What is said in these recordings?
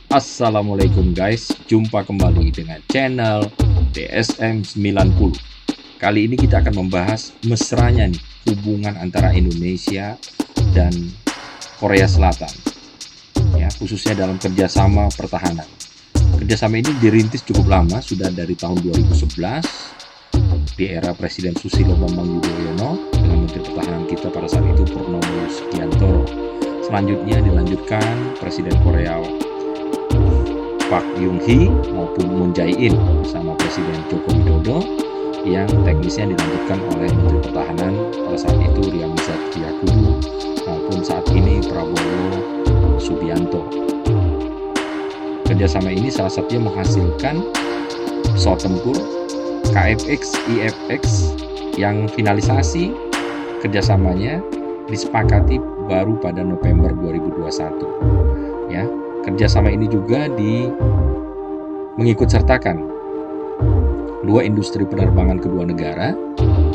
Assalamualaikum guys, jumpa kembali dengan channel DSM 90. Kali ini kita akan membahas mesranya nih hubungan antara Indonesia dan Korea Selatan, ya, khususnya dalam kerjasama pertahanan. Kerjasama ini dirintis cukup lama, sudah dari tahun 2011 di era Presiden Susilo Bambang Yudhoyono dengan Menteri Pertahanan kita pada saat itu Purnomo Subianto. Selanjutnya dilanjutkan Presiden Korea Park Yung-hee maupun Moon Jae-in bersama Presiden Joko Widodo, yang teknisnya dilanjutkan oleh Menteri Pertahanan pada saat itu Riyamizat Triakudu maupun saat ini Prabowo Subianto. Kerjasama ini salah satunya menghasilkan pesawat tempur KFX IFX yang finalisasi kerjasamanya disepakati baru pada November 2021, ya. Kerjasama ini juga mengikutsertakan dua industri penerbangan kedua negara.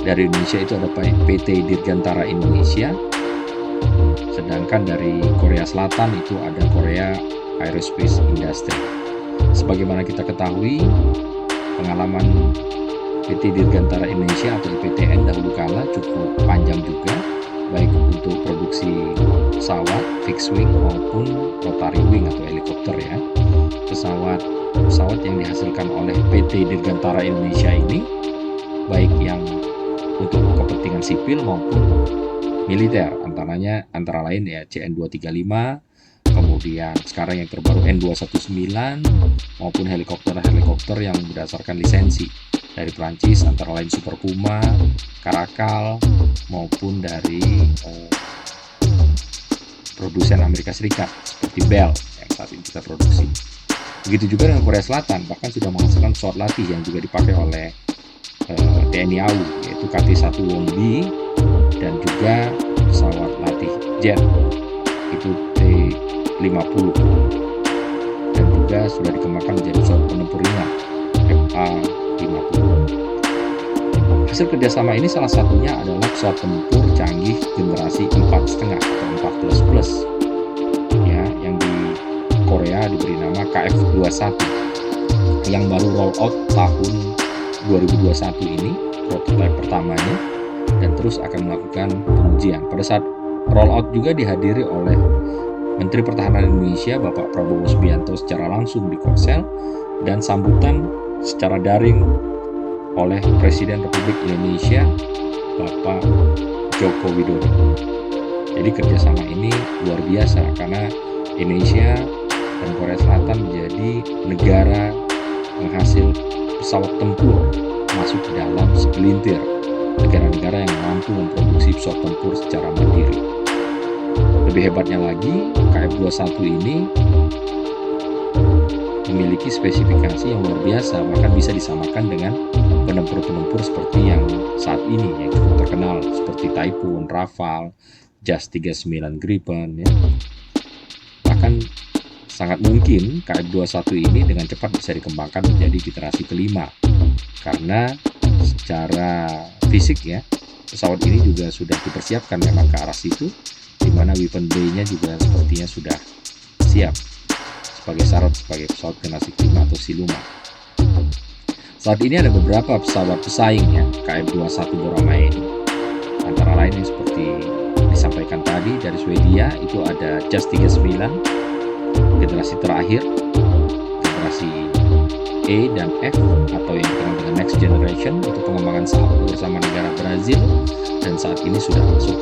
Dari Indonesia itu ada PT Dirgantara Indonesia, sedangkan dari Korea Selatan itu ada Korea Aerospace Industry. Sebagaimana kita ketahui, pengalaman PT Dirgantara Indonesia atau IPTN dahulu kala cukup panjang juga, baik untuk produksi pesawat fixed wing maupun rotary wing atau helikopter, ya. Pesawat yang dihasilkan oleh PT Dirgantara Indonesia ini baik yang untuk kepentingan sipil maupun militer, antara lain ya CN-235, kemudian sekarang yang terbaru N219 maupun helikopter yang berdasarkan lisensi dari Prancis, antara lain Super Puma, Caracal, maupun dari produsen Amerika Serikat seperti Bell yang saat ini kita produksi. Begitu juga dengan Korea Selatan, bahkan sudah menghasilkan pesawat latih yang juga dipakai oleh TNI AU, yaitu KT-1 Wongbee, dan juga pesawat latih jet itu T-50, dan juga sudah dikembangkan menjadi pesawat penempur ringan FA-50. Hasil kerjasama ini salah satunya adalah pesawat tempur canggih generasi 4,5 atau 14+, ya, yang di Korea diberi nama KF-21 yang baru roll out tahun 2021 ini, prototipe pertamanya, dan terus akan melakukan pengujian. Pada saat roll out juga dihadiri oleh Menteri Pertahanan Indonesia Bapak Prabowo Subianto secara langsung di Korsel, dan sambutan secara daring oleh Presiden Republik Indonesia Bapak Joko Widodo. Jadi kerjasama ini luar biasa karena Indonesia dan Korea Selatan menjadi negara penghasil pesawat tempur masuk ke dalam segelintir negara-negara yang mampu memproduksi pesawat tempur secara mandiri. Lebih hebatnya lagi, KF-21 ini memiliki spesifikasi yang luar biasa, bahkan bisa disamakan dengan penempur-penempur seperti yang saat ini yang cukup terkenal seperti Typhoon, Rafale, JAS-39 Gripen, ya. Bahkan sangat mungkin KF-21 ini dengan cepat bisa dikembangkan menjadi generasi kelima, karena secara fisik, ya, pesawat ini juga sudah dipersiapkan memang ke arah situ, di mana weapon bay-nya juga sepertinya sudah siap sebagai syarat sebagai pesawat generasi kelima atau siluman. Saat ini ada beberapa pesawat pesaingnya KF-21 Boramae ini, antara lain yang seperti disampaikan tadi dari Swedia itu ada JAS-39 generasi terakhir, generasi E dan F atau yang dikenal dengan Next Generation, untuk pengembangan saham bersama negara Brazil, dan saat ini sudah masuk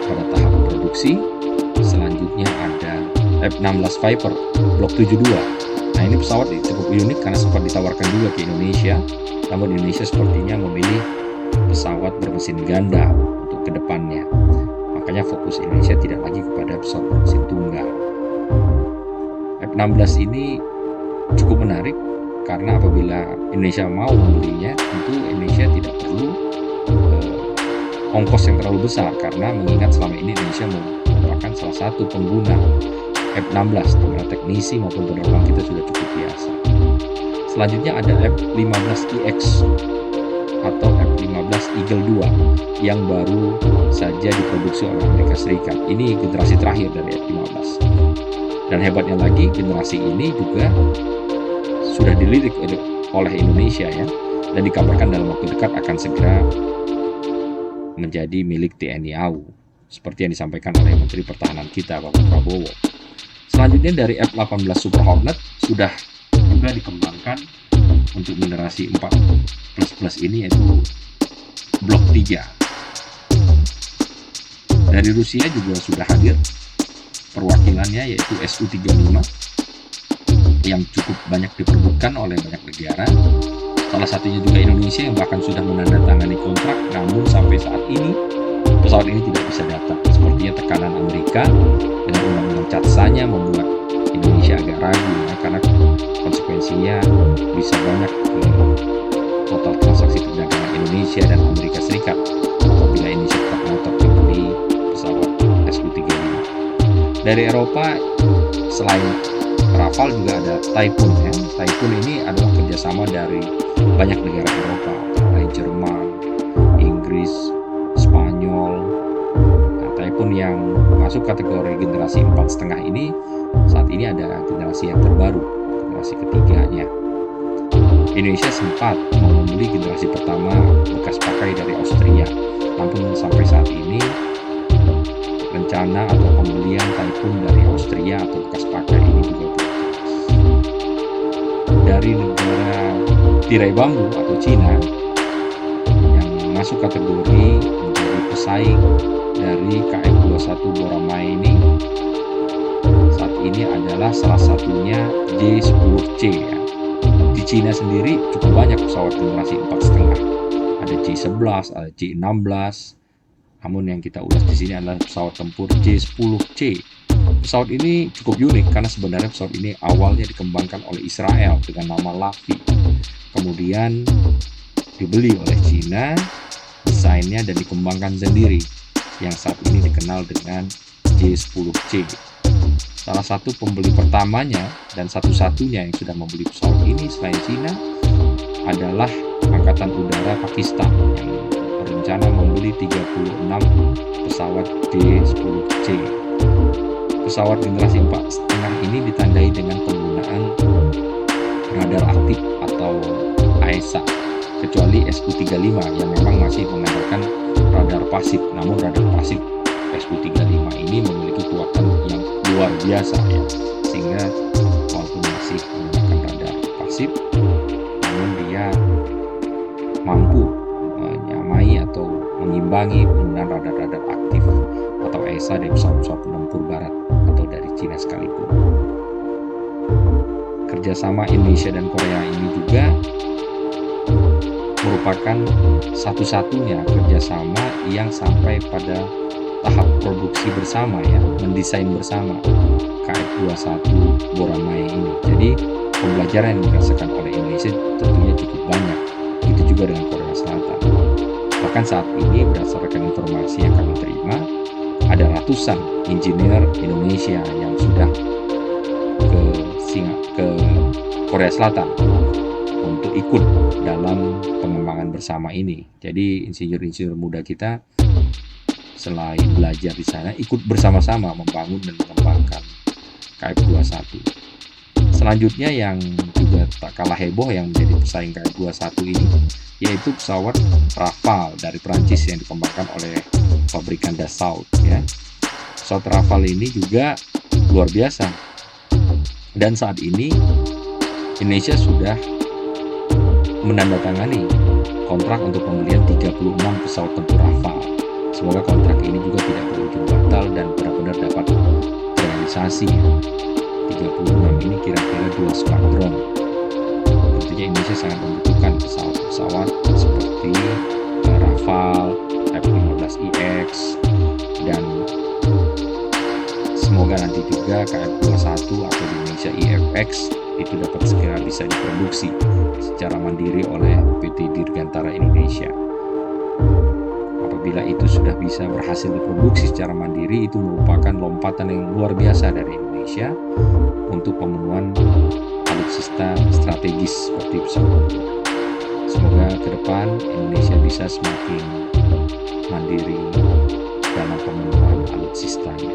pada tahap produksi. Selanjutnya ada F-16 Viper Block 72. Nah, ini pesawat cukup unik karena sempat ditawarkan juga ke Indonesia, namun Indonesia sepertinya memilih pesawat bermesin ganda untuk kedepannya. Makanya fokus Indonesia tidak lagi kepada pesawat bermesin tunggal. F-16 ini cukup menarik karena apabila Indonesia mau membelinya, tentu Indonesia tidak perlu ongkos yang terlalu besar, karena mengingat selama ini Indonesia merupakan salah satu pengguna F-16, di mana teknisi maupun penerbang kita sudah cukup biasa. Selanjutnya ada F-15EX atau F-15 Eagle 2 yang baru saja diproduksi oleh Amerika Serikat. Ini generasi terakhir dari F-15. Dan hebatnya lagi, generasi ini juga sudah dilirik oleh Indonesia ya, dan dikabarkan dalam waktu dekat akan segera menjadi milik TNI AU, seperti yang disampaikan oleh Menteri Pertahanan kita, Bapak Prabowo. Selanjutnya dari F-18 Super Hornet sudah juga dikembangkan untuk generasi 4++ ini, yaitu Blok 3. Dari Rusia juga sudah hadir perwakilannya, yaitu Su-35 yang cukup banyak diperebutkan oleh banyak negara. Salah satunya juga Indonesia yang bahkan sudah menandatangani kontrak, namun sampai saat ini pesawat ini tidak bisa datang. Sepertinya tekanan Amerika dengan undang-undang CATSA-nya membuat Indonesia agak ragu ya, karena konsekuensinya bisa banyak ke total transaksi perdagangan Indonesia dan Amerika Serikat apabila Indonesia tetap ngotot membeli pesawat Su-35. Dari Eropa, selain Rafale juga ada Typhoon ya. Typhoon ini adalah kerjasama dari banyak negara Eropa, mulai Jerman, Inggris, Spanyol. Nah, Typhoon yang masuk kategori generasi 4,5 ini saat ini ada generasi yang terbaru, generasi ketiganya. Indonesia sempat membeli generasi pertama bekas pakai dari Austria, namun sampai saat ini rencana atau pembelian Typhoon dari Austria atau bekas pakai ini juga belum. Dari negara tirai bambu atau Cina yang masuk kategori menjadi pesaing dari KF-21 Boramae ini saat ini adalah salah satunya J-10C ya. Di Cina sendiri cukup banyak pesawat generasi 4,5. Ada J-11, ada J-16. Namun yang kita ulas di sini adalah pesawat tempur J-10C. Pesawat ini cukup unik karena sebenarnya pesawat ini awalnya dikembangkan oleh Israel dengan nama Lavi. Kemudian dibeli oleh Cina, desainnya dan dikembangkan sendiri, yang saat ini dikenal dengan J-10C. Salah satu pembeli pertamanya dan satu-satunya yang sudah membeli pesawat ini selain Cina adalah Angkatan Udara Pakistan yang berencana membeli 36 pesawat J-10C. Pesawat generasi 4,5 ini ditandai dengan penggunaan radar aktif atau AESA, kecuali Su-35 yang memang masih mengandalkan radar pasif. Namun radar pasif Su-35 ini memiliki kekuatan yang luar biasa ya, sehingga walaupun masih menggunakan radar pasif, namun dia mampu menyamai atau mengimbangi penggunaan radar-radar aktif atau AESA dari pesawat-pesawat penempur barat atau dari Cina sekalipun. Kerjasama Indonesia dan Korea ini juga merupakan satu-satunya kerjasama yang sampai pada tahap produksi bersama ya, mendesain bersama KF-21 Boramae ini. Jadi pembelajaran yang dirasakan oleh Indonesia tentunya cukup banyak. Itu juga dengan Korea Selatan. Bahkan saat ini berdasarkan informasi yang kami terima, ada ratusan insinyur Indonesia yang sudah ke Korea Selatan untuk ikut dalam pengembangan bersama ini. Jadi insinyur-insinyur muda kita selain belajar di sana, ikut bersama-sama membangun dan mengembangkan KF-21. Selanjutnya yang juga tak kalah heboh yang menjadi pesaing KF-21 ini, yaitu pesawat Rafale dari Prancis yang dikembangkan oleh pabrikan Dassault ya. Pesawat Rafale ini juga luar biasa. Dan saat ini Indonesia sudah menandatangani kontrak untuk pembelian 36 pesawat tempur Rafale. Semoga kontrak ini juga tidak berujung batal dan benar-benar dapat terrealisasi ya. 36 ini kira-kira 2 skuadron. Tentunya Indonesia sangat membutuhkan pesawat-pesawat seperti Rafale, F-15IX, dan semoga nanti juga KF-21 atau di Indonesia IFX itu dapat segera bisa diproduksi secara mandiri oleh PT Dirgantara Indonesia. Apabila itu sudah bisa berhasil diproduksi secara mandiri, itu merupakan lompatan yang luar biasa dari Indonesia untuk pemenuhan alutsista strategis seperti pesawat tempur. Semoga ke depan Indonesia bisa semakin mandiri dalam pemenuhan alutsistanya.